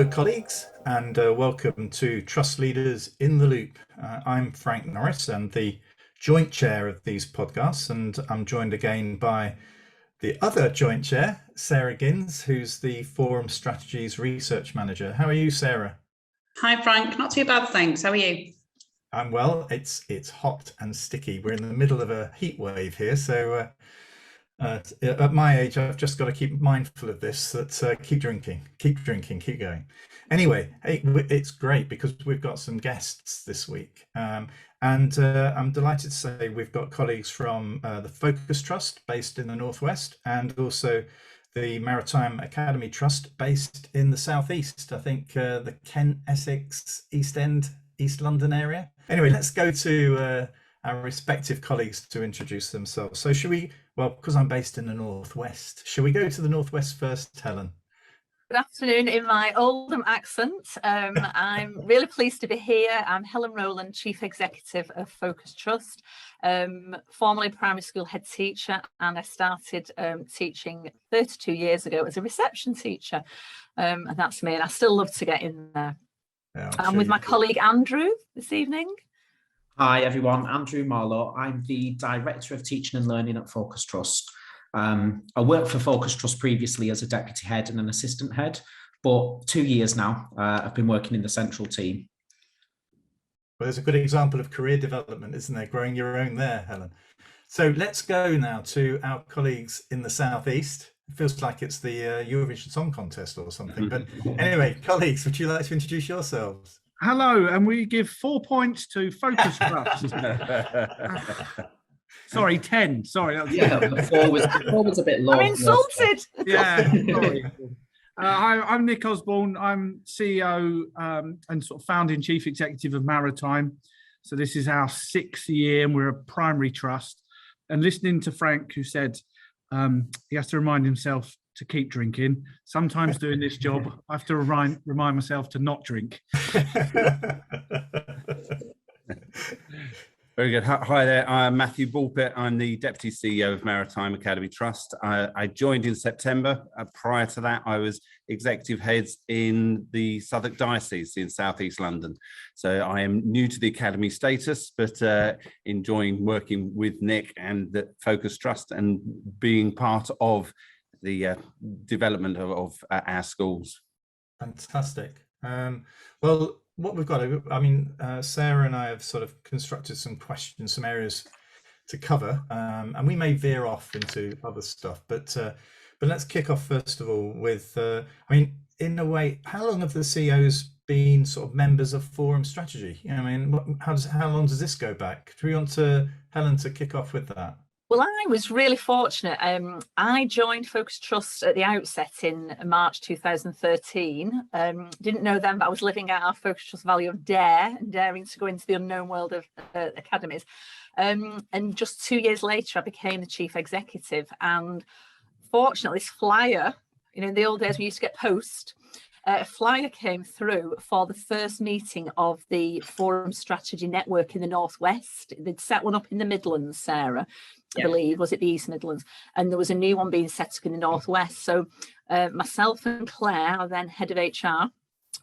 Hello, colleagues, and welcome to Trust Leaders in the Loop. I'm Frank Norris and the joint chair of these podcasts, and I'm joined again by the other joint chair, Sarah Gins, who's the Forum Strategies Research Manager. How are you, Sarah? Hi, Frank. Not too bad, thanks. How are you? I'm well. It's hot and sticky. We're in the middle of a heat wave here, so at my age, I've just got to keep mindful of this, that keep drinking, keep going. Anyway, hey, it's great because we've got some guests this week. And I'm delighted to say we've got colleagues from the Focus Trust based in the Northwest, and also the Maritime Academy Trust based in the Southeast. I think the Kent, Essex, East End, East London area. Anyway, let's go to our respective colleagues to introduce themselves. So should we, well, because I'm based in the Northwest, shall we go to the Northwest first, Helen? Good afternoon in my Oldham accent. I'm really pleased to be here. I'm Helen Rowland, Chief Executive of Focus Trust, formerly a primary school head teacher, and I started teaching 32 years ago as a reception teacher, and that's me, and I still love to get in there. Yeah, I'm with my colleague Andrew this evening. Hi everyone, Andrew Marlow. I'm the Director of Teaching and Learning at Focus Trust. I worked for Focus Trust previously as a deputy head and an assistant head, but 2 years now I've been working in the central team. Well, there's a good example of career development, isn't there? Growing your own there, Helen. So let's go now to our colleagues in the Southeast. It feels like it's the Eurovision Song Contest or something. But anyway, colleagues, would you like to introduce yourselves? Hello, and we give 4 points to Focus Trust. Sorry, 10. Sorry. Yeah, 4 was a bit low. I'm insulted. Yeah, sorry. I'm Nick Osborne. I'm CEO and sort of founding chief executive of Maritime. So this is our 6th year, and we're a primary trust. And listening to Frank, who said he has to remind himself to keep drinking. Sometimes doing this job, I have to remind myself to not drink. Very good. Hi there. I'm Matthew Bulpitt. I'm the Deputy CEO of Maritime Academy Trust. I joined in September. Prior to that, I was executive head in the Southwark Diocese in Southeast London. So I am new to the Academy status, but enjoying working with Nick and the Focus Trust and being part of the development of our schools. Fantastic. Well, what we've got, I mean, Sarah and I have sort of constructed some questions, some areas to cover, and we may veer off into other stuff, but let's kick off first of all with, I mean, in a way, how long have the CEOs been sort of members of Forum Strategy? You know, I mean, how long does this go back? Do we want Helen to kick off with that? Well, I was really fortunate. I joined Focus Trust at the outset in March 2013. Didn't know then, but I was living out our Focus Trust value of dare and daring to go into the unknown world of academies. And just 2 years later, I became the chief executive. And fortunately, this flyer, you know, in the old days, we used to get post. A flyer came through for the first meeting of the Forum Strategy Network in the Northwest. They'd set one up in the Midlands, Sarah. I believe, was it the East Midlands? And there was a new one being set up in the Northwest. So myself and Claire, our then head of HR,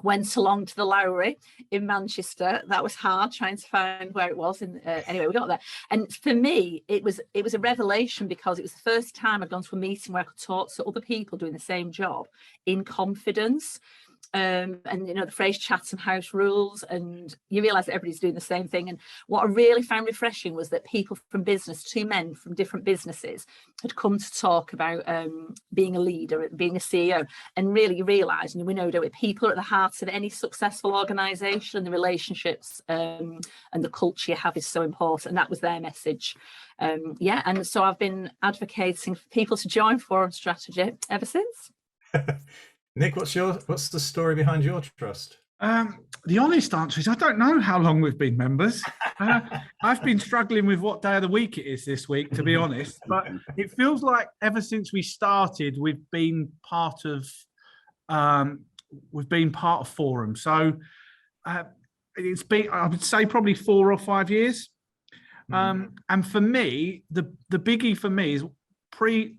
went along to the Lowry in Manchester. That was hard trying to find where it was. Anyway, we got there. And for me, it was a revelation because it was the first time I'd gone to a meeting where I could talk to other people doing the same job in confidence. And you know, the phrase Chatham House rules, and you realize that everybody's doing the same thing. And what I really found refreshing was that people from business, 2 men from different businesses, had come to talk about being a leader, being a CEO, and really realizing, we know that people are at the heart of any successful organization, and the relationships and the culture you have is so important, and that was their message. And so I've been advocating for people to join Forum Strategy ever since. Nick, what's the story behind your trust? The honest answer is I don't know how long we've been members. I've been struggling with what day of the week it is this week, to be honest. But it feels like ever since we started, we've been part of Forum. So it's been, I would say, probably 4 or 5 years. And for me, the biggie for me is pre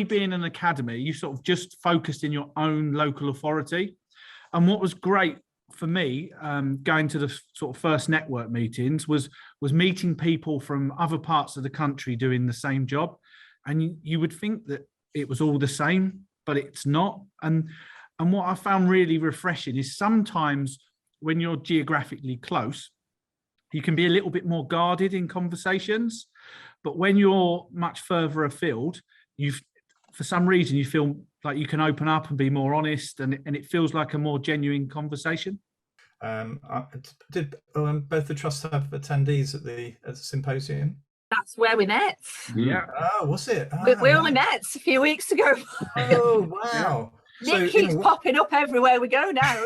being an academy, you sort of just focused in your own local authority. And what was great for me, going to the sort of first network meetings, was meeting people from other parts of the country doing the same job. And you would think that it was all the same, but it's not. And what I found really refreshing is sometimes when you're geographically close, you can be a little bit more guarded in conversations. But when you're much further afield, for some reason, you feel like you can open up and be more honest, and it feels like a more genuine conversation. Did both the trusts have attendees at the symposium? That's where we met. Yeah. Oh, was it? We only met a few weeks ago. Oh, wow. Nick keeps popping up everywhere we go now.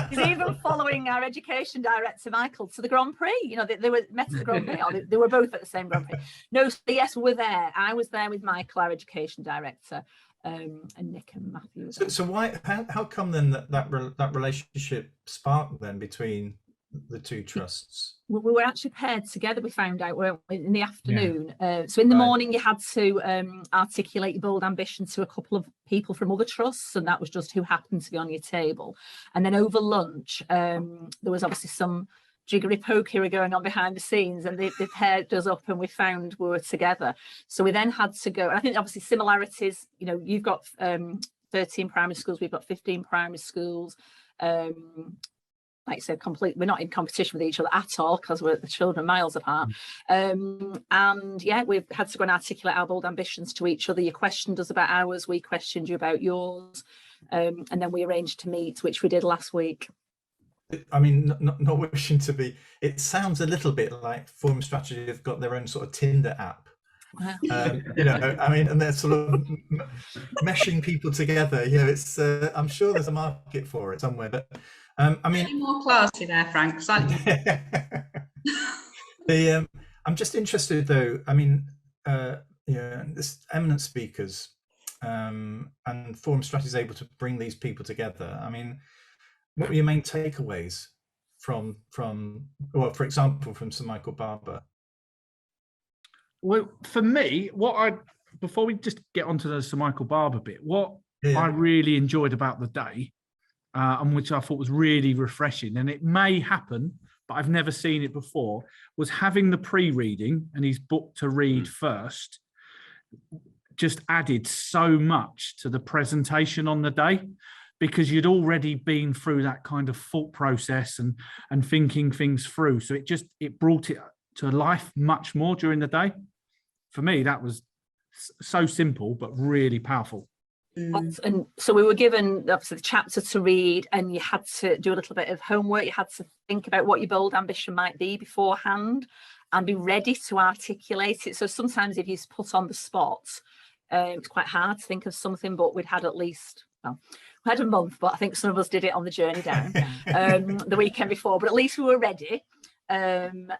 He's even following our education director, Michael, to the Grand Prix. You know, they were met at the Grand Prix, or they were both at the same Grand Prix. No, so yes, we were there. I was there with Michael, our education director, and Nick and Matthew. So why? How come then that relationship sparked then between the two trusts? We were actually paired together, we found out, weren't we, in the afternoon. So in the morning you had to articulate your bold ambition to a couple of people from other trusts, and that was just who happened to be on your table. And then over lunch there was obviously some jiggery pokery going on behind the scenes, and they paired us up and we found we were together. So we then had to go, and I think obviously similarities, you know, you've got 13 primary schools, we've got 15 primary schools. Like I said, we're not in competition with each other at all, because we're the children miles apart. And yeah, we've had to go and articulate our bold ambitions to each other. You questioned us about ours, we questioned you about yours, and then we arranged to meet, which we did last week. I mean, not wishing to be, it sounds a little bit like Forum Strategy have got their own sort of Tinder app. Wow. You know, I mean, and they're sort of meshing people together. You know, it's I'm sure there's a market for it somewhere, but I mean, more classy there, Frank. I'm just interested though. I mean, yeah, this eminent speakers and Forum Strategy is able to bring these people together. I mean, what were your main takeaways from well, for example, from Sir Michael Barber? Well, for me, before we just get onto the Sir Michael Barber bit, I really enjoyed about the day, and which I thought was really refreshing, and it may happen, but I've never seen it before, was having the pre-reading and his book to read first just added so much to the presentation on the day, because you'd already been through that kind of thought process and thinking things through. So it brought it to life much more during the day. For me, that was so simple, but really powerful. And so we were given obviously the chapter to read, and you had to do a little bit of homework. You had to think about what your bold ambition might be beforehand and be ready to articulate it. So sometimes if you're put on the spot, it's quite hard to think of something, but we'd had at least, well, we had a month, but I think some of us did it on the journey down the weekend before, but at least we were ready. And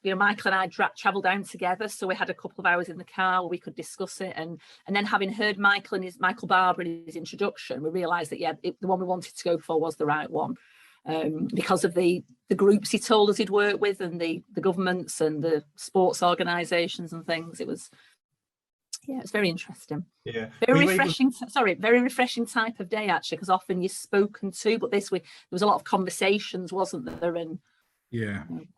you know, Michael and I travelled down together, so we had a couple of hours in the car where we could discuss it, and then having heard Michael Barber in his introduction, we realised that the one we wanted to go for was the right one, because of the groups he told us he'd worked with, and the governments and the sports organisations and things. It was it's very interesting. Yeah, very refreshing. Very refreshing type of day actually, because often you're spoken to, but this week there was a lot of conversations, wasn't there? And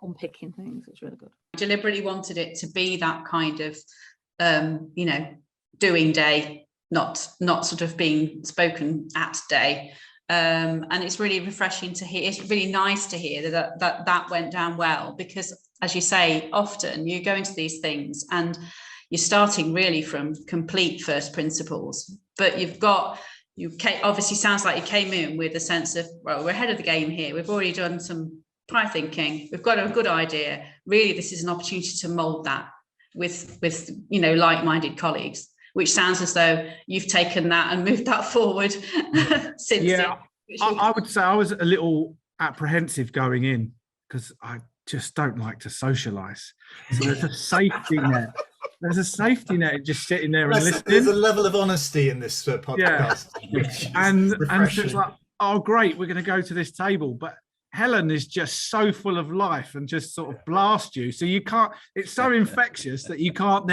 unpicking things. It's really good. I deliberately wanted it to be that kind of you know, doing day, not sort of being spoken at day, and it's really refreshing to hear. It's really nice to hear that went down well, because as you say, often you go into these things and you're starting really from complete first principles, but obviously sounds like you came in with a sense of, well, we're ahead of the game here, we've already done some prior thinking, we've got a good idea, really this is an opportunity to mold that with you know, like-minded colleagues, which sounds as though you've taken that and moved that forward since. I would say I was a little apprehensive going in, because I just don't like to socialise, so there's a safety net. There's a safety net just sitting there and listening. There's a level of honesty in this podcast. And it's like, oh great, we're going to go to this table, but Helen is just so full of life and just sort of blast you. So you can't, it's so infectious that you can't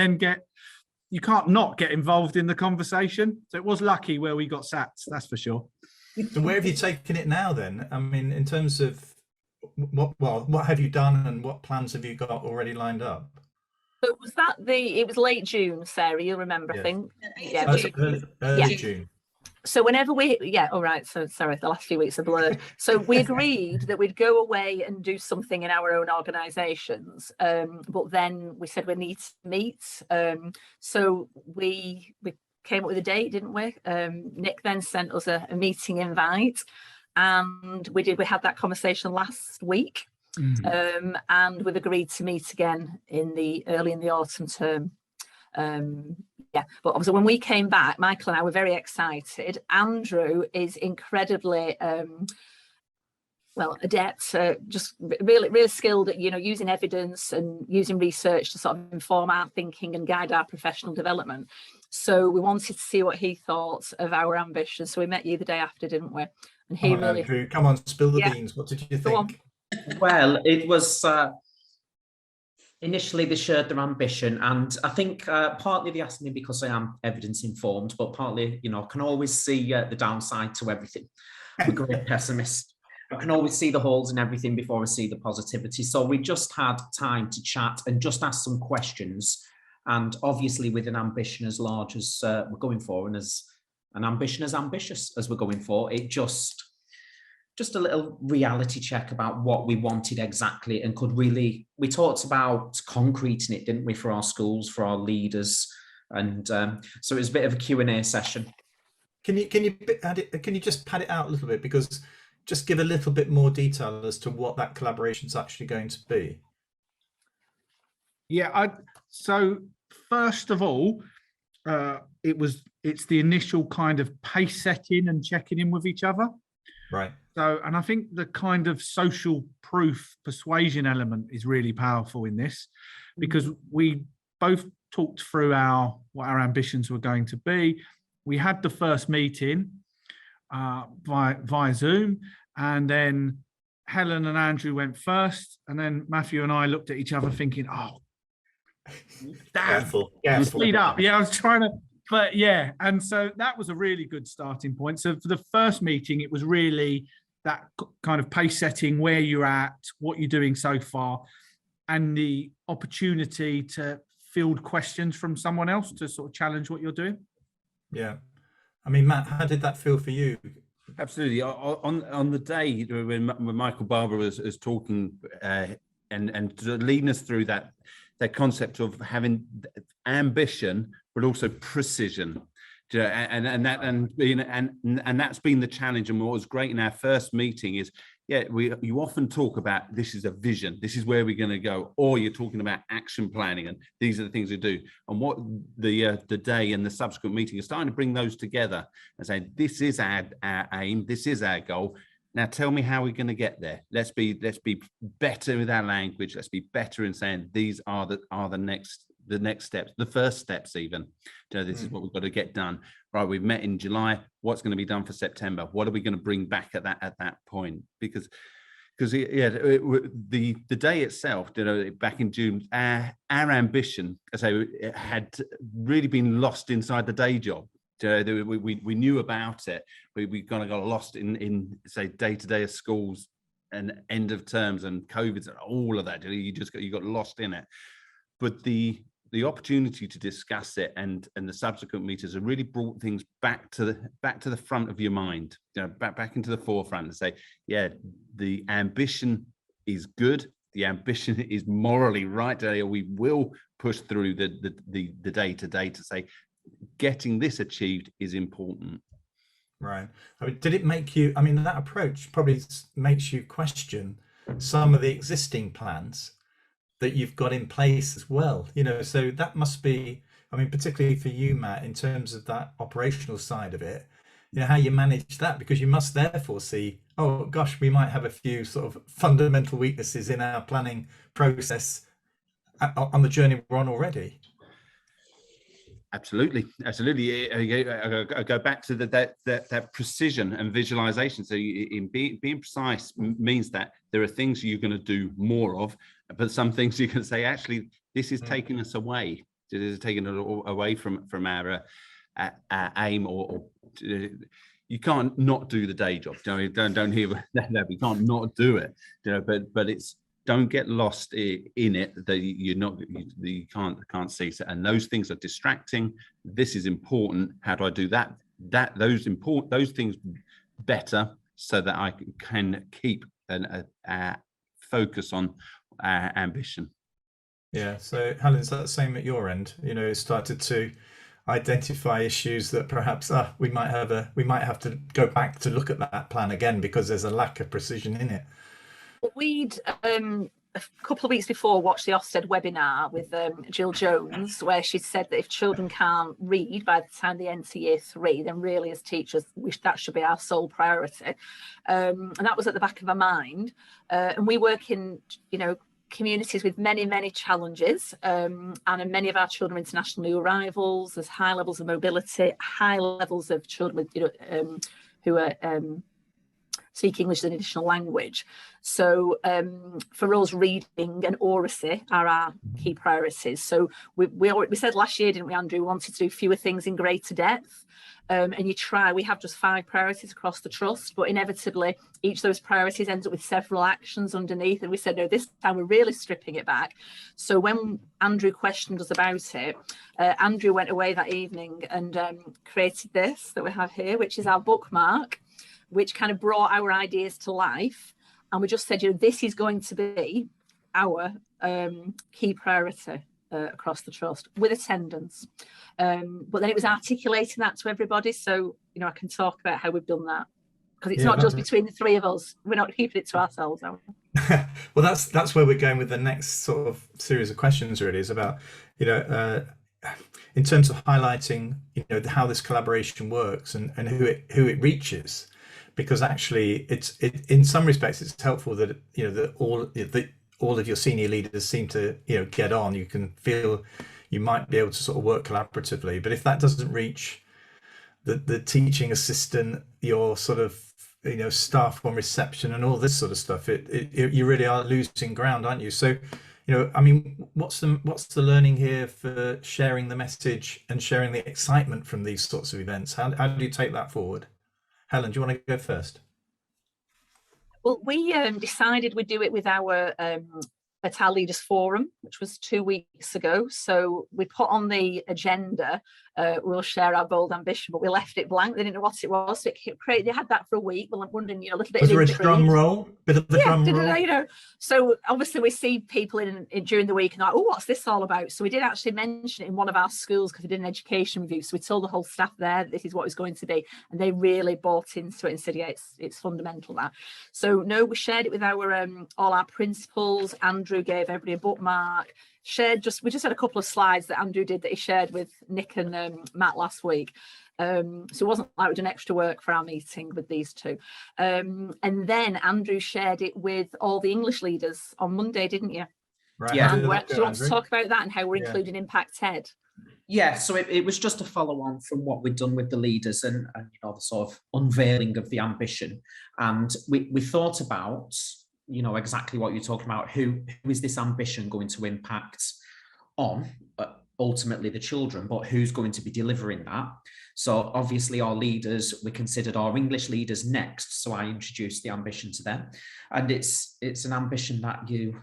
not get involved in the conversation. So it was lucky where we got sat, that's for sure. So where have you taken it now then? I mean, in terms of what have you done and what plans have you got already lined up? So was that it was late June, Sarah, you'll remember, I Yes. think. Yeah, Oh, so early Yeah. June. so whenever all right, so sorry, the last few weeks are blurred. So we agreed that we'd go away and do something in our own organisations, but then we said we need to meet. So we came up with a date, didn't we? Nick then sent us a meeting invite, and we had that conversation last week. And we've agreed to meet again early in the autumn term. Yeah, but obviously when we came back, Michael and I were very excited. Andrew is incredibly adept, just really skilled at using evidence and using research to sort of inform our thinking and guide our professional development. So we wanted to see what he thought of our ambitions. So we met you the day after, didn't we? And he Andrew, come on, spill the beans. What did you think? Well, it was initially they shared their ambition, and I think partly they asked me because I am evidence informed, but partly, I can always see the downside to everything. I'm a great pessimist. I can always see the holes in everything before I see the positivity. So we just had time to chat and just ask some questions. And obviously with an ambition as large as we're going for, and as an ambition as ambitious as we're going for, it just a little reality check about what we wanted exactly, and we talked about concreting it, didn't we, for our schools, for our leaders. And so it was a bit of a Q&A session. Can you just pad it out a little bit, because just give a little bit more detail as to what that collaboration is actually going to be? Yeah, so first of all, it's the initial kind of pace setting and checking in with each other. Right. So, and I think the kind of social proof persuasion element is really powerful in this, because we both talked through what our ambitions were going to be. We had the first meeting via Zoom, and then Helen and Andrew went first, and then Matthew and I looked at each other thinking, "Oh, damn, speed up!" Yeah, I was trying to. But yeah, and so that was a really good starting point. So for the first meeting, it was really that kind of pace setting, where you're at, what you're doing so far, and the opportunity to field questions from someone else to sort of challenge what you're doing. Yeah. I mean, Matt, how did that feel for you? Absolutely. On the day when Michael Barber was talking and leading us through that concept of having ambition, but also precision, and that's been the challenge. And what was great in our first meeting is, you often talk about, this is a vision, this is where we're going to go, or you're talking about action planning, and these are the things we do. And what the day and the subsequent meeting is starting to bring those together and say, this is our aim, this is our goal. Now tell me how we're going to get there. Let's be better with our language. Let's be better in saying these are the next steps, the first steps even. This is what we've got to get done. Right, we've met in July. What's going to be done for September? What are we going to bring back at that point? Because the day itself, back in June, our ambition, as I say, had really been lost inside the day job. We knew about it. We kind of got lost in say day-to-day of schools and end of terms and COVID and all of that. You got lost in it. But the opportunity to discuss it and the subsequent meetings have really brought things back to the front of your mind, back into the forefront, and say, the ambition is good. The ambition is morally right. We will push through the day-to-day to say, getting this achieved is important. Right. I mean, did it make you, that approach probably makes you question some of the existing plans that you've got in place as well, so that must be, particularly for you, Matt, in terms of that operational side of it, how you manage that, because you must therefore see, oh gosh, we might have a few sort of fundamental weaknesses in our planning process on the journey we're on already. Absolutely. I go back to that precision and visualization. So in being precise means that there are things you're going to do more of, but some things you can say, actually, this is taking us away. This is taking it away from our aim, or you can't not do the day job. Don't hear that. You can't not do it. But it's, don't get lost in it that you can't see. So, and those things are distracting. This is important. How do I do that? Those things better, so that I can keep a focus on ambition. Yeah. So Helen, is that the same at your end? Started to identify issues that perhaps we might have to go back to look at that plan again because there's a lack of precision in it. We'd a couple of weeks before watched the Ofsted webinar with Jill Jones, where she said that if children can't read by the time they enter year 3, then really as teachers that should be our sole priority, and that was at the back of our mind. And we work in communities with many challenges, and many of our children are international new arrivals. There's high levels of mobility, high levels of children with who are speak English as an additional language. So for us, reading and oracy are our key priorities. So we said last year, didn't we, Andrew, we wanted to do fewer things in greater depth. And we have just 5 priorities across the trust, but inevitably each of those priorities ends up with several actions underneath. And we said, no, this time we're really stripping it back. So when Andrew questioned us about it, Andrew went away that evening and created this that we have here, which is our bookmark, which kind of brought our ideas to life. And we just said, this is going to be our key priority across the trust, with attendance. But then it was articulating that to everybody. So, I can talk about how we've done that, because it's not just between the 3 of us. We're not keeping it to ourselves, are we? Well, that's where we're going with the next sort of series of questions, really, is about, in terms of highlighting, how this collaboration works and who it reaches. Because actually, in some respects, it's helpful that that all of your senior leaders seem to get on. You can feel you might be able to sort of work collaboratively. But if that doesn't reach the teaching assistant, your sort of staff on reception and all this sort of stuff, you really are losing ground, aren't you? So what's the learning here for sharing the message and sharing the excitement from these sorts of events? How do you take that forward? Helen, do you want to go first? Well, we decided we'd do it with our at our leaders forum, which was 2 weeks ago. So we put on the agenda, we'll share our bold ambition, but we left it blank. They didn't know what it was. So they had that for a week. Well, I'm wondering, a little bit. Was there a drum roll? Bit of the drum roll? So obviously we see people in during the week and like, oh, what's this all about? So we did actually mention it in one of our schools because we did an education review. So we told the whole staff there that this is what it's going to be, and they really bought into it and said, yeah, it's fundamental that. So no, we shared it with our all our principals. Andrew gave everybody a bookmark. We just had a couple of slides that Andrew did that he shared with Nick and Matt last week. So it wasn't like we'd done extra work for our meeting with these two. And then Andrew shared it with all the English leaders on Monday, didn't you? Right. Yeah. Do you want to talk about that and how we're including Impact Ed? Yeah, so it was just a follow on from what we'd done with the leaders and the sort of unveiling of the ambition. And we thought about, exactly what you're talking about. Who is this ambition going to impact on? Ultimately the children, but who's going to be delivering that? So obviously our leaders, we considered our English leaders next. So I introduced the ambition to them, and it's an ambition that you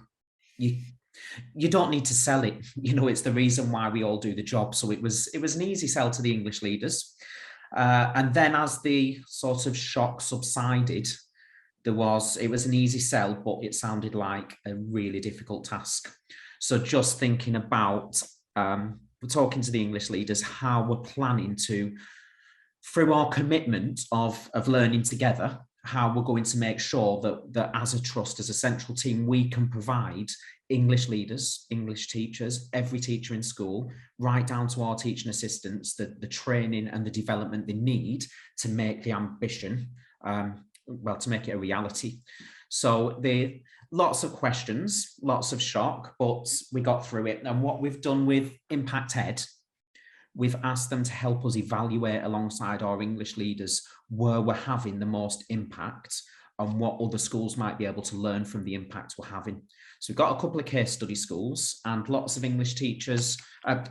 don't need to sell it. It's the reason why we all do the job. So it was an easy sell to the English leaders. And then as the sort of shock subsided, it was an easy sell, but it sounded like a really difficult task. So just thinking about, we're talking to the English leaders, how we're planning to, through our commitment of learning together, how we're going to make sure that as a trust, as a central team, we can provide English leaders, English teachers, every teacher in school, right down to our teaching assistants, the training and the development they need to make the ambition, to make it a reality. So lots of questions, lots of shock, but we got through it. And what we've done with Impact Ed, we've asked them to help us evaluate alongside our English leaders where we're having the most impact on what other schools might be able to learn from the impact we're having. So we've got a couple of case study schools and lots of English teachers,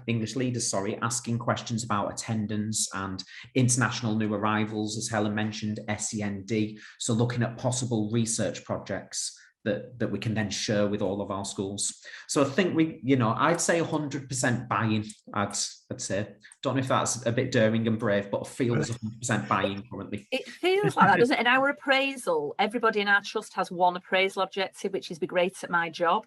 English leaders, sorry, asking questions about attendance and international new arrivals, as Helen mentioned, SEND. So looking at possible research projects that we can then share with all of our schools. So I think I'd say 100% buy-in, I'd say. Don't know if that's a bit daring and brave, but it feels 100% buy-in currently. It feels like that, doesn't it? In our appraisal, everybody in our trust has one appraisal objective, which is be great at my job,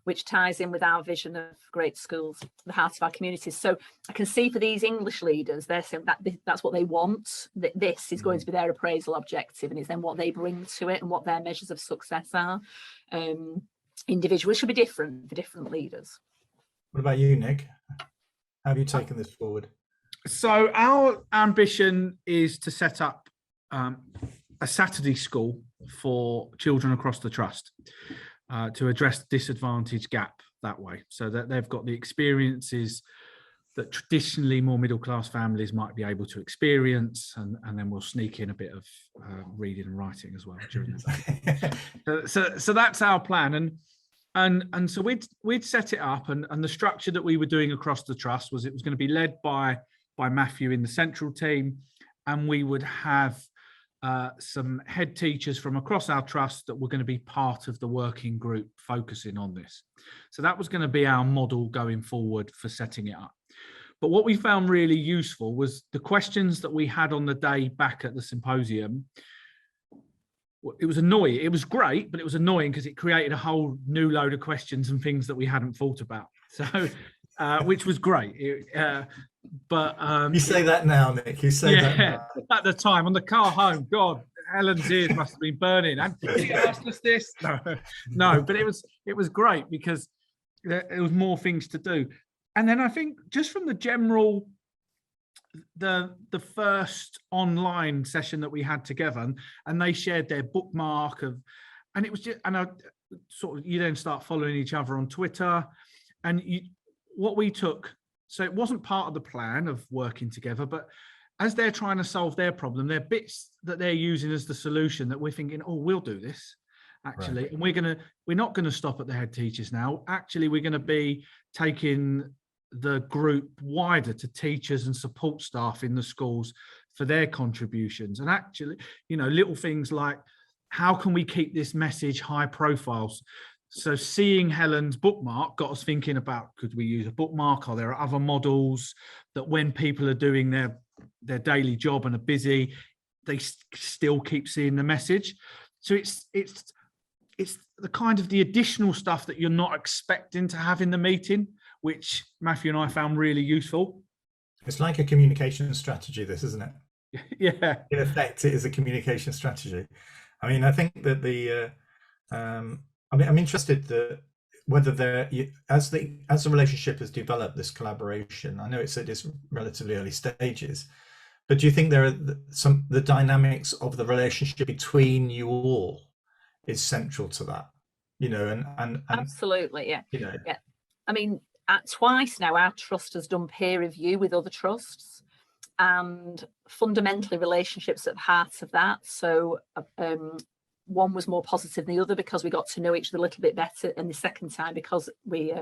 which ties in with our vision of great schools, the heart of our communities. So I can see for these English leaders, they're saying that that's what they want, that this is going to be their appraisal objective, and it's then what they bring to it and what their measures of success are. Individually should be different for different leaders. What about you, Nick? How have you taken this forward? So our ambition is to set up a Saturday school for children across the trust. To address the disadvantage gap that way, so that they've got the experiences that traditionally more middle-class families might be able to experience, and then we'll sneak in a bit of reading and writing as well during the so that's our plan, and so we'd set it up, and the structure that we were doing across the trust was it was going to be led by Matthew in the central team, and we would have some head teachers from across our trust that were going to be part of the working group focusing on this. So that was going to be our model going forward for setting it up. But what we found really useful was the questions that we had on the day back at the symposium. It was annoying. It was great, but it was annoying because it created a whole new load of questions and things that we hadn't thought about. So, which was great. But you say that now, Nick. You say that now. At the time on the car home, God, Helen's ears must have been burning. And he asked us this. No, but it was great because there was more things to do. And then I think just from the general, the first online session that we had together, and they shared their bookmark of, and it was just, and I sort of, you then start following each other on Twitter, and what we took. So it wasn't part of the plan of working together, but as they're trying to solve their problem, there are bits that they're using as the solution that we're thinking, oh, we'll do this actually. Right. And we're not going to stop at the head teachers now. Actually, we're going to be taking the group wider to teachers and support staff in the schools for their contributions. And actually, little things like, how can we keep this message high profiles? So seeing Helen's bookmark got us thinking about, could we use a bookmark? Are there other models that when people are doing their daily job and are busy, they still keep seeing the message? So it's the kind of the additional stuff that you're not expecting to have in the meeting, which Matthew and I found really useful. It's like a communication strategy, this, isn't it? Yeah. In effect, it is a communication strategy. I mean, I think that I'm interested that whether as the relationship has developed, this collaboration, I know it's at its relatively early stages, but do you think there are the dynamics of the relationship between you all is central to that? And absolutely, yeah. Yeah. I mean, twice now our trust has done peer review with other trusts, and fundamentally relationships at the heart of that. So one was more positive than the other because we got to know each other a little bit better, and the second time because we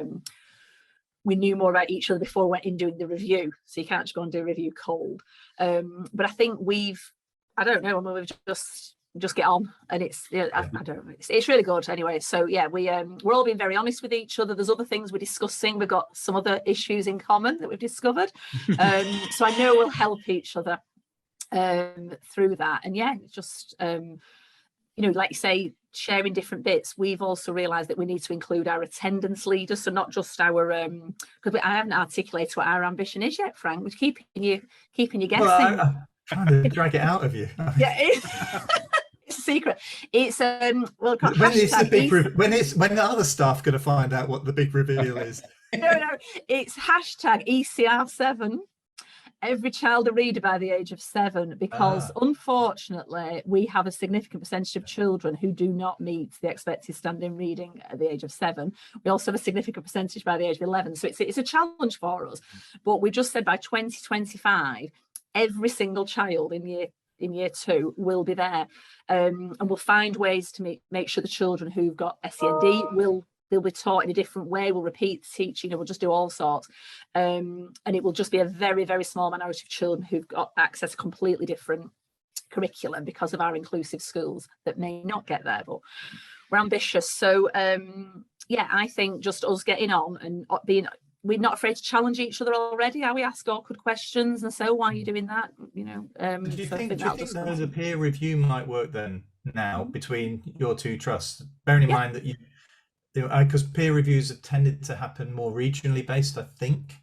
knew more about each other before we went in doing the review. So you can't just go and do a review cold. But I think we've just get on, and it's I don't know, it's really good anyway. So yeah, we're all being very honest with each other. There's other things we're discussing. We've got some other issues in common that we've discovered. So I know we'll help each other through that. And yeah, just like you say, sharing different bits. We've also realised that we need to include our attendance leaders, so not just our because I haven't articulated what our ambition is yet, Frank. We're keeping you guessing. Well, I'm trying to drag it out of you. Yeah, it's a secret. It's when the other staff going to find out what the big reveal is? No, it's hashtag ECR7. Every child a reader by the age of 7, because unfortunately we have a significant percentage of children who do not meet the expected standard in reading at the age of 7. We also have a significant percentage by the age of 11. So it's a challenge for us. But we just said by 2025, every single child in in year 2 will be there, and we'll find ways to make sure the children who've got SEND they'll be taught in a different way. We'll repeat the teaching, we'll just do all sorts, and it will just be a very, very small minority of children who've got access to completely different curriculum because of our inclusive schools that may not get there, but we're ambitious. So yeah, I think just us getting on and we're not afraid to challenge each other already, are we? Ask awkward questions and so why are you doing that, Do you so think there's a peer review might work then now between your two trusts, bearing in mind that because peer reviews have tended to happen more regionally based, I think.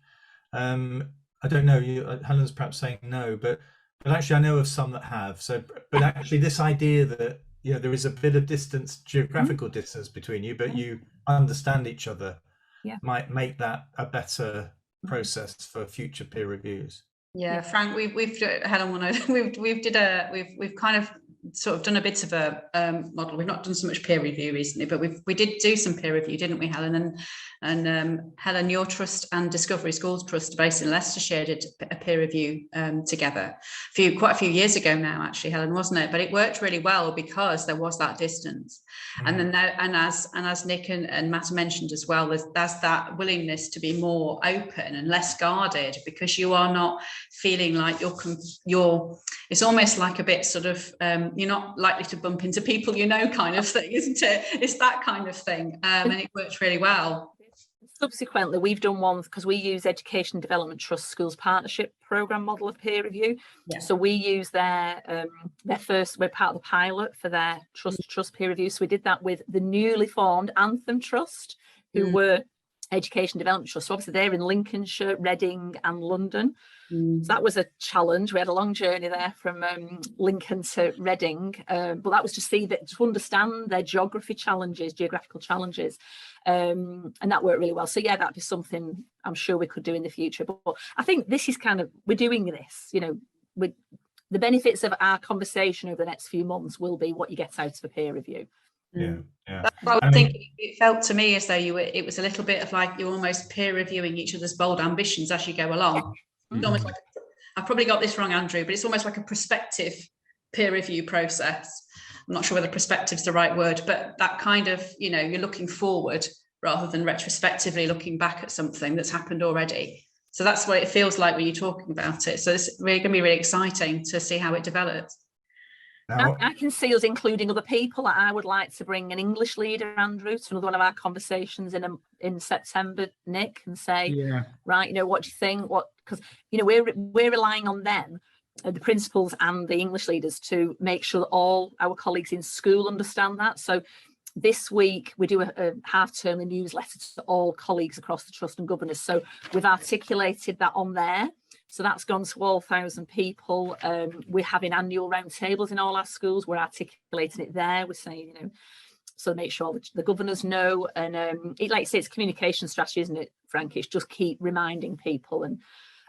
I don't know, Helen's perhaps saying no, but actually I know of some that have. So, but actually this idea that there is a bit of distance, geographical distance between you, but you understand each other, might make that a better process for future peer reviews. Yeah, Frank, we've Helen, we've kind of sort of done a bit of a model. We've not done so much peer review recently, but we did do some peer review, didn't we, Helen? And Helen, your trust and Discovery Schools Trust based in Leicestershire did a peer review together quite a few years ago now, actually, Helen, wasn't it? But it worked really well because there was that distance. And then as Nick and Matt mentioned as well, there's that willingness to be more open and less guarded, because you are not feeling like you're it's almost like a bit sort of you're not likely to bump into people kind of thing, isn't it? It's that kind of thing, and it works really well. Subsequently, we've done one because we use Education Development Trust Schools Partnership Programme model of peer review. So we use their first, we're part of the pilot for their trust peer review. So we did that with the newly formed Anthem Trust, who were Education Development Trust. So obviously they're in Lincolnshire, Reading and London. So that was a challenge. We had a long journey there from Lincoln to Reading, but that was to understand their geographical challenges, and that worked really well. So yeah, that'd be something I'm sure we could do in the future. But I think this is we're doing this, with the benefits of our conversation over the next few months will be what you get out of a peer review. Yeah. That's what I was thinking. It felt to me as though it was a little bit of like you're almost peer reviewing each other's bold ambitions as you go along. It's almost like I've probably got this wrong, Andrew, but it's almost like a prospective peer review process. I'm not sure whether prospective is the right word, but that kind of, you're looking forward rather than retrospectively looking back at something that's happened already. So that's what it feels like when you're talking about it. So it's really going to be really exciting to see how it develops. Now, I can see us including other people. I would like to bring an English leader, Andrew, to another one of our conversations in September, Nick, and say, right, what do you think? Because we're relying on them, the principals and the English leaders, to make sure that all our colleagues in school understand that. So this week we do a half-termly newsletter to all colleagues across the trust and governors. So we've articulated that on there. So that's gone to all 1,000 people. We're having annual roundtables in all our schools. We're articulating it there. We're saying, so make sure the governors know. And like I say, it's communication strategy, isn't it, Frank? It's just keep reminding people. And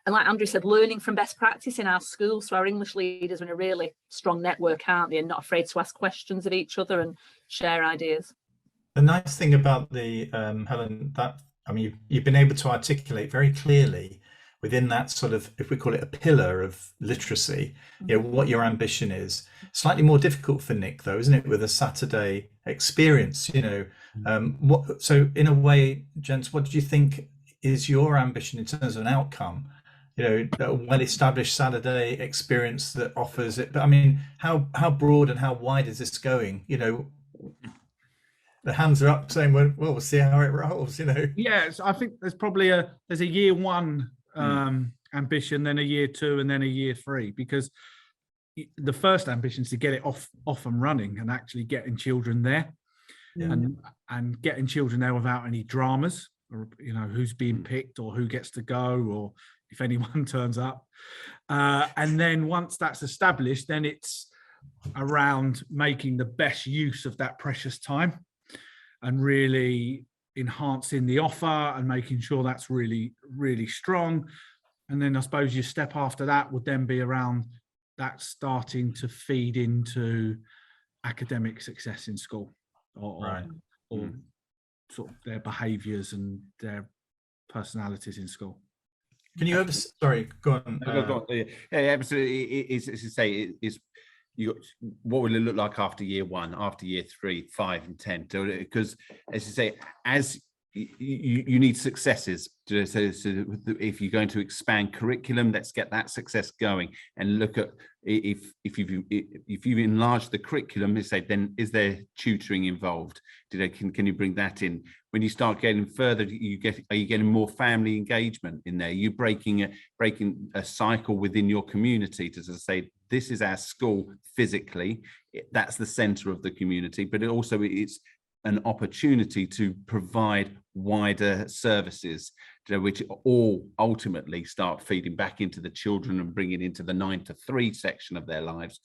like Andrew said, learning from best practice in our schools. So our English leaders are in a really strong network, aren't they? And not afraid to ask questions of each other and share ideas. The nice thing about the Helen, you've been able to articulate very clearly within that sort of, if we call it a pillar of literacy, what your ambition is. Slightly more difficult for Nick, though, isn't it, with a Saturday experience? So in a way, gents, what do you think is your ambition in terms of an outcome? A well-established Saturday experience that offers it. But I mean, how broad and how wide is this going? The hands are up saying, well, we'll see how it rolls. Yes, I think there's probably there's a year one ambition, then a year two, and then a year three, because the first ambition is to get it off and running and actually getting children there, and getting children there without any dramas, or who's being picked or who gets to go or if anyone turns up, and then once that's established, then it's around making the best use of that precious time and really enhancing the offer and making sure that's really, really strong. And then I suppose your step after that would then be around that starting to feed into academic success in school, or or sort of their behaviours and their personalities in school. Can you ever? Sorry, go on. Go on. Yeah, absolutely. It's as you say, it's what will it look like after year 1, after year 3, 5, and 10? Because as you say, as you need successes. So if you're going to expand curriculum, let's get that success going and look at if you've enlarged the curriculum. You say, then is there tutoring involved? Can you bring that in? When you start getting further, are you getting more family engagement in there? Are you breaking a cycle within your community to say, this is our school physically, that's the center of the community, but it's an opportunity to provide wider services, which all ultimately start feeding back into the children and bringing into the 9 to 3 section of their lives.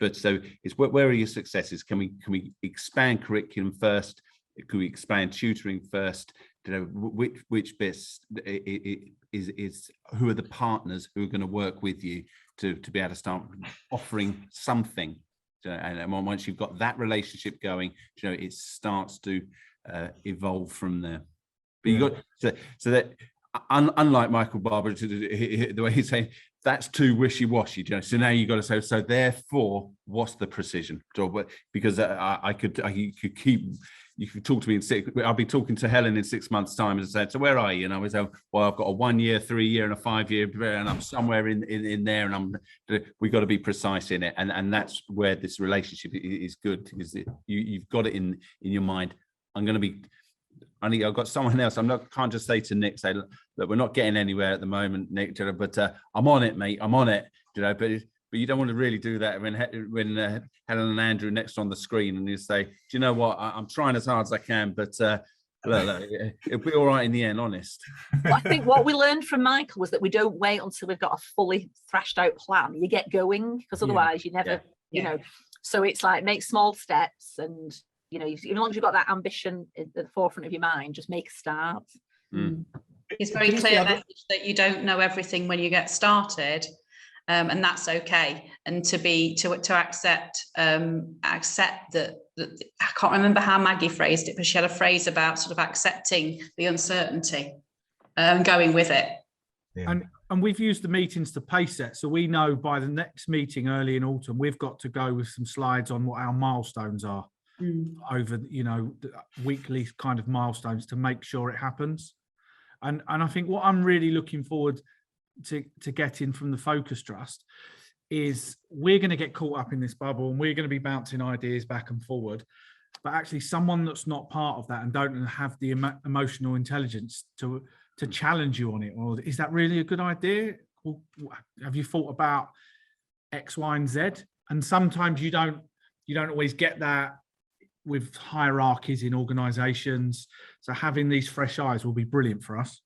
But so it's where are your successes? Can we expand curriculum first? Can we expand tutoring first? Which bits is who are the partners who are going to work with you to be able to start offering something? And once you've got that relationship going, it starts to evolve from there. But you got so that unlike Michael Barber, the way he's saying, that's too wishy-washy. So now you've got to say, so therefore, what's the precision? Because you could talk to me I'll be talking to Helen in 6 months' time and say, so where are you? And I was like, well, I've got a 1 year, 3 year, and a 5 year, and I'm somewhere in there, and we've got to be precise in it. And that's where this relationship is good, because you've got it in your mind. I've got someone else. Can't just say to Nick, say, look, we're not getting anywhere at the moment, Nick, but I'm on it, mate. I'm on it, but you don't want to really do that when Helen and Andrew next on the screen, and you say, do you know what? I'm trying as hard as I can, but look, it'll be all right in the end, honest. Well, I think what we learned from Michael was that we don't wait until we've got a fully thrashed out plan. You get going, because otherwise you never, so it's like make small steps, and as long as you've got that ambition at the forefront of your mind, just make a start. It's very clear message that you don't know everything when you get started. And that's okay, and to accept that I can't remember how Maggie phrased it, but she had a phrase about sort of accepting the uncertainty and going with it. And we've used the meetings to pace it, so we know by the next meeting early in autumn we've got to go with some slides on what our milestones are over the weekly kind of milestones to make sure it happens. And I think what I'm really looking forward to getting from the Focus Trust is we're going to get caught up in this bubble, and we're going to be bouncing ideas back and forward, but actually someone that's not part of that and don't have the emotional intelligence to challenge you on it, or is that really a good idea? Well, have you thought about X, Y, and Z? And sometimes you don't always get that with hierarchies in organizations, so having these fresh eyes will be brilliant for us.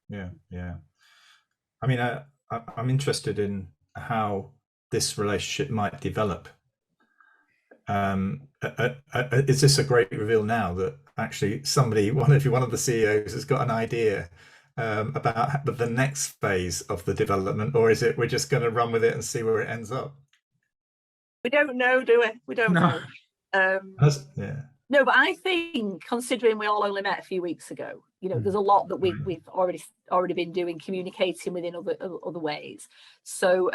Yeah. I mean, I'm interested in how this relationship might develop. Is this a great reveal now that actually one of the CEOs has got an idea about the next phase of the development, or is it we're just going to run with it and see where it ends up? We don't know, do we? We don't know. No, but I think, considering we all only met a few weeks ago, there's a lot that we've already been doing, communicating within other ways. So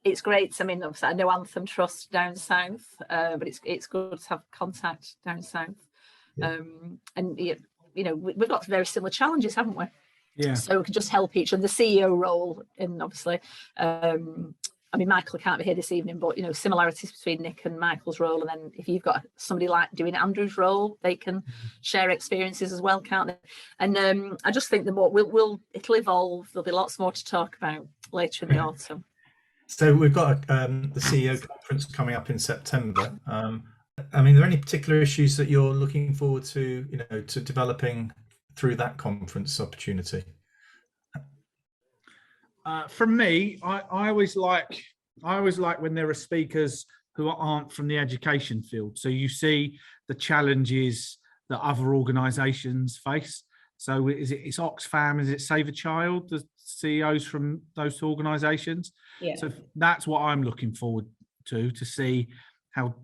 it's great. I mean, obviously, I know Anthem Trust down south, but it's good to have contact down south. And we've got very similar challenges, haven't we? Yeah. So we can just help each other. The CEO role, and obviously, I mean, Michael can't be here this evening, but similarities between Nick and Michael's role, and then if you've got somebody like doing Andrew's role, they can share experiences as well, can't they? And I just think the more it'll evolve. There'll be lots more to talk about later in the autumn. So we've got the CEO conference coming up in September. I mean, are there any particular issues that you're looking forward to, to developing through that conference opportunity? For me, I always like when there are speakers who aren't from the education field. So you see the challenges that other organisations face. So it's Oxfam, is it Save a Child, the CEOs from those two organisations? Yeah. So that's what I'm looking forward to see how,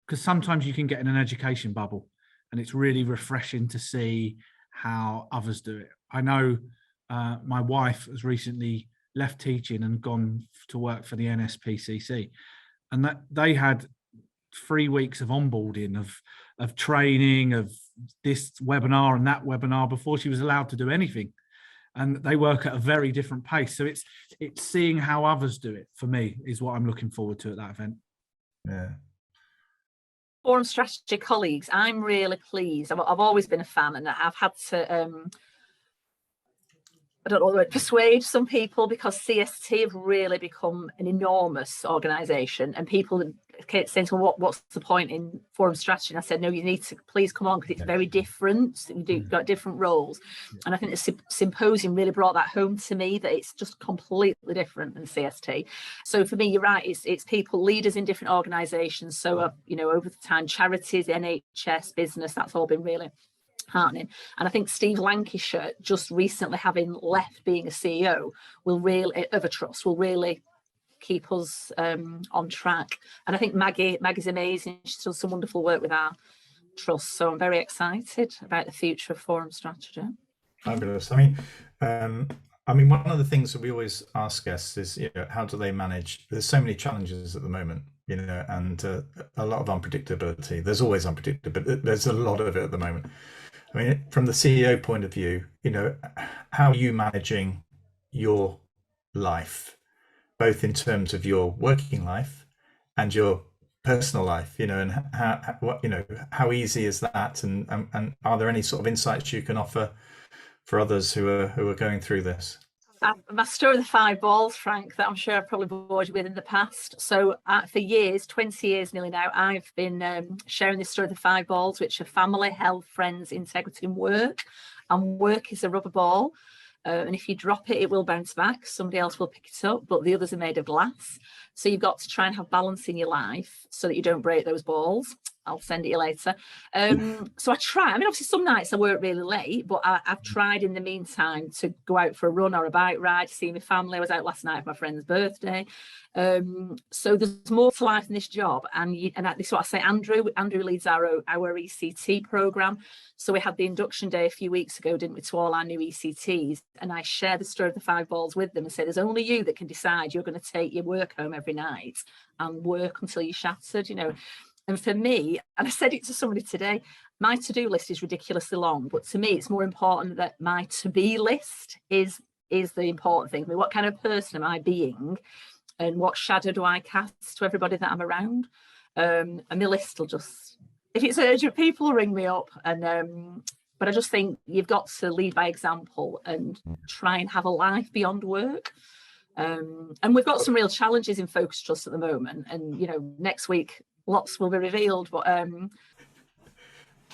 because sometimes you can get in an education bubble, and it's really refreshing to see how others do it. I know my wife has recently left teaching and gone to work for the NSPCC, and that they had 3 weeks of onboarding, of training, of this webinar and that webinar before she was allowed to do anything. And they work at a very different pace. So it's seeing how others do it, for me, is what I'm looking forward to at that event. Yeah. Forum Strategy colleagues, I'm really pleased. I've always been a fan, and I've had to I don't know the word, persuade some people, because CST have really become an enormous organisation, and people kept saying, well, what's the point in forum strategy? And I said, no, you need to please come on, because it's very different. You've got different roles. And I think the symposium really brought that home to me, that it's just completely different than CST. So for me, you're right, it's people, leaders in different organisations. So, you know, over the time, charities, NHS, business, that's all been really heartening. And I think Steve Lancashire, just recently having left being a CEO, will really, of a trust, will really keep us on track. And I think Maggie's amazing. She's done some wonderful work with our trust. So I'm very excited about the future of forum strategy. Fabulous. I mean, one of the things that we always ask guests is, you know, how do they manage? There's so many challenges at the moment, you know, and a lot of unpredictability. There's always unpredictability, but there's a lot of it at the moment. I mean, from the CEO point of view, you know, how are you managing your life, both in terms of your working life and your personal life, you know, and how easy is that? And are there any sort of insights you can offer for others who are going through this? My story of the 5 balls, Frank, that I'm sure I've probably bored you with in the past. So for years, 20 years nearly now, I've been sharing this story of the 5 balls, which are family, health, friends, integrity, and work. And work is a rubber ball. And if you drop it, it will bounce back. Somebody else will pick it up, but the others are made of glass. So you've got to try and have balance in your life so that you don't break those balls. I'll send it you later. So I try. I mean, obviously, some nights I work really late, but I've tried in the meantime to go out for a run or a bike ride, to see my family. I was out last night for my friend's birthday. So there's more to life than this job. And this is what I say. Andrew leads our ECT program. So we had the induction day a few weeks ago, didn't we, to all our new ECTs? And I share the story of the 5 balls with them and say, there's only you that can decide you're going to take your work home every night and work until you're shattered, you know. And for me, and I said it to somebody today, my to-do list is ridiculously long, but to me, it's more important that my to-be list is the important thing. I mean, what kind of person am I being, and what shadow do I cast to everybody that I'm around? And my list will just, if it's urgent, people will ring me up. And but I just think you've got to lead by example and try and have a life beyond work. And we've got some real challenges in Focus Trust at the moment. And, you know, next week, lots will be revealed, but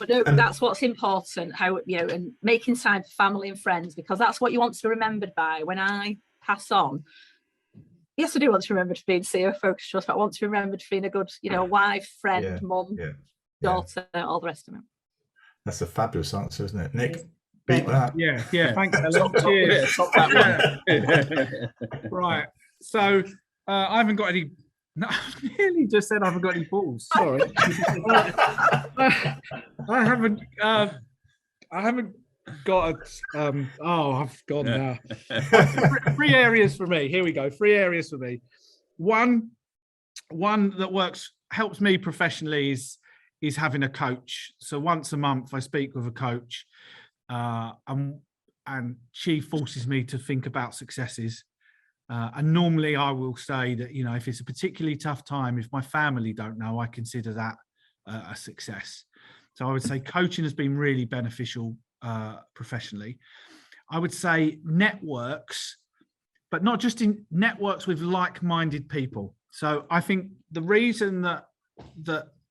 no, that's what's important, how, you know, and making time for family and friends, because that's what you want to be remembered by when I pass on. Yes, I do want to be remembered for being CEO of Focus Trust, but I want to be remembered for being a good, you know, wife, friend, mum, daughter, all the rest of it. That's a fabulous answer, isn't it, Nick? Beat that. Yeah, thanks, Helen. Cheers. Top that one. Right, so I haven't got any. No, I nearly just said I haven't got any balls. Sorry, I haven't got a. I've gone now. 3 areas for me. Here we go. 3 areas for me. One that helps me professionally is having a coach. So once a month I speak with a coach, and she forces me to think about successes. And normally I will say that, you know, if it's a particularly tough time, if my family don't know, I consider that a success. So I would say coaching has been really beneficial professionally. I would say networks, but not just in networks with like-minded people. So I think the reason that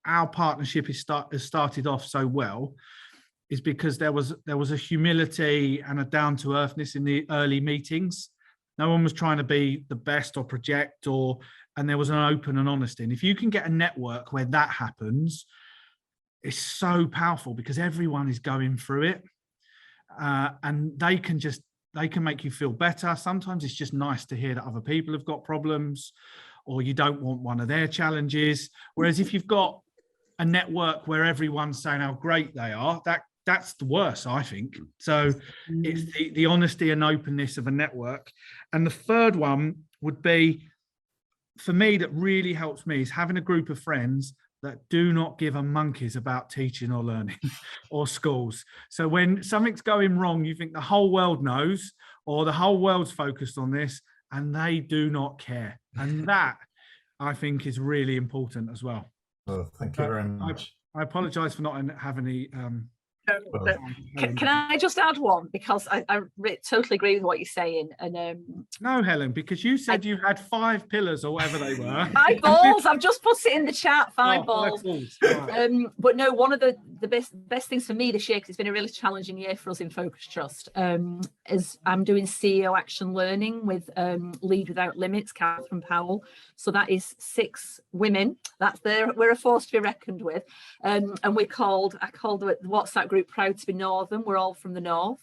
our partnership has started off so well is because there was a humility and a down-to-earthness in the early meetings. No one was trying to be the best or project, and there was an open and honesty. And if you can get a network where that happens, it's so powerful, because everyone is going through it, and they can make you feel better. Sometimes it's just nice to hear that other people have got problems, or you don't want one of their challenges. Whereas if you've got a network where everyone's saying how great they are, that that's the worst, I think. So it's the honesty and openness of a network. And the third one would be, for me, that really helps me, is having a group of friends that do not give a monkeys about teaching or learning or schools. So when something's going wrong, you think the whole world knows, or the whole world's focused on this, and they do not care. And that, I think, is really important as well. Oh, thank you very much. I apologise for not having any. Can I just add one, because I totally agree with what you're saying. And no, Helen, because you said you had 5 pillars or whatever they were. 5 balls. I've just put it in the chat. 5 balls. 5 balls. Right. But no, one of the best things for me this year, because it's been a really challenging year for us in Focus Trust, is I'm doing CEO Action Learning with Lead Without Limits, Catherine Powell. So that is 6 women. We're a force to be reckoned with. And I called the WhatsApp group Proud to be Northern. We're all from the north,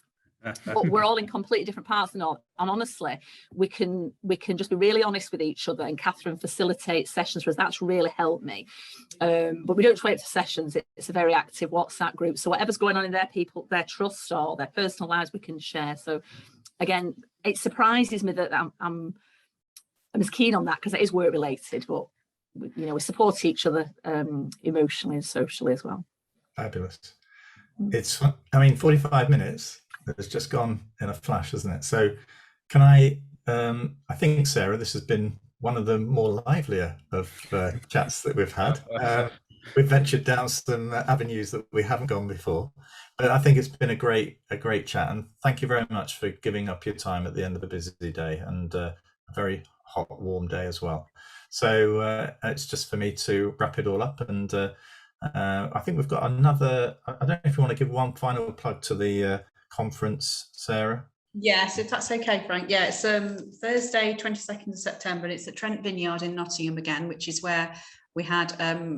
but we're all in completely different parts of the north. And honestly, we can just be really honest with each other. And Catherine facilitates sessions for us. That's really helped me. But we don't just wait for sessions. It's a very active WhatsApp group. So whatever's going on in their trust or their personal lives, we can share. So again, it surprises me that I'm as keen on that, because it is work related, but we support each other emotionally and socially as well. Fabulous. It's, I mean, 45 minutes has just gone in a flash, hasn't it? So can I think, Sarah, this has been one of the more livelier of chats that we've had. We've ventured down some avenues that we haven't gone before, but I think it's been a great chat, and thank you very much for giving up your time at the end of a busy day and a very hot, warm day as well. So it's just for me to wrap it all up, and I think we've got another. I don't know if you want to give one final plug to the conference, Sarah. Yes, if that's okay, Frank. Yeah, it's Thursday, 22nd of September, and it's at Trent Vineyard in Nottingham again, which is where we had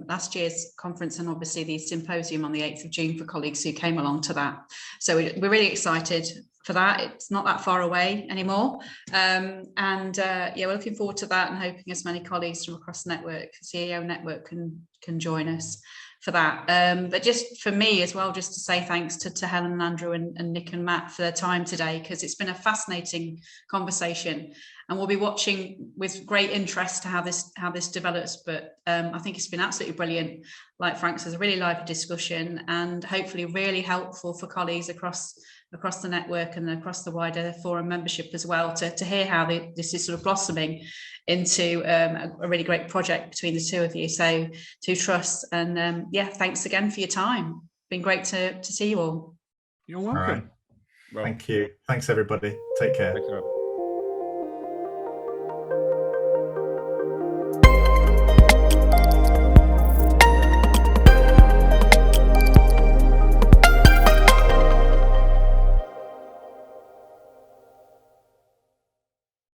last year's conference, and obviously the symposium on the 8th of June for colleagues who came along to that. So we're really excited for that. It's not that far away anymore. Yeah, we're looking forward to that, and hoping as many colleagues from across the network, CEO network, can join us for that. But just for me as well, just to say thanks to Helen and Andrew and Nick and Matt for their time today, because it's been a fascinating conversation, and we'll be watching with great interest to how this develops. But I think it's been absolutely brilliant. Like Frank says, a really lively discussion, and hopefully really helpful for colleagues across the network and across the wider forum membership as well, to hear how this is sort of blossoming into a really great project between the two of you. So 2 trusts, and yeah, thanks again for your time. Been great to see you all. You're welcome. All right. Thank you. Thanks everybody. Take care.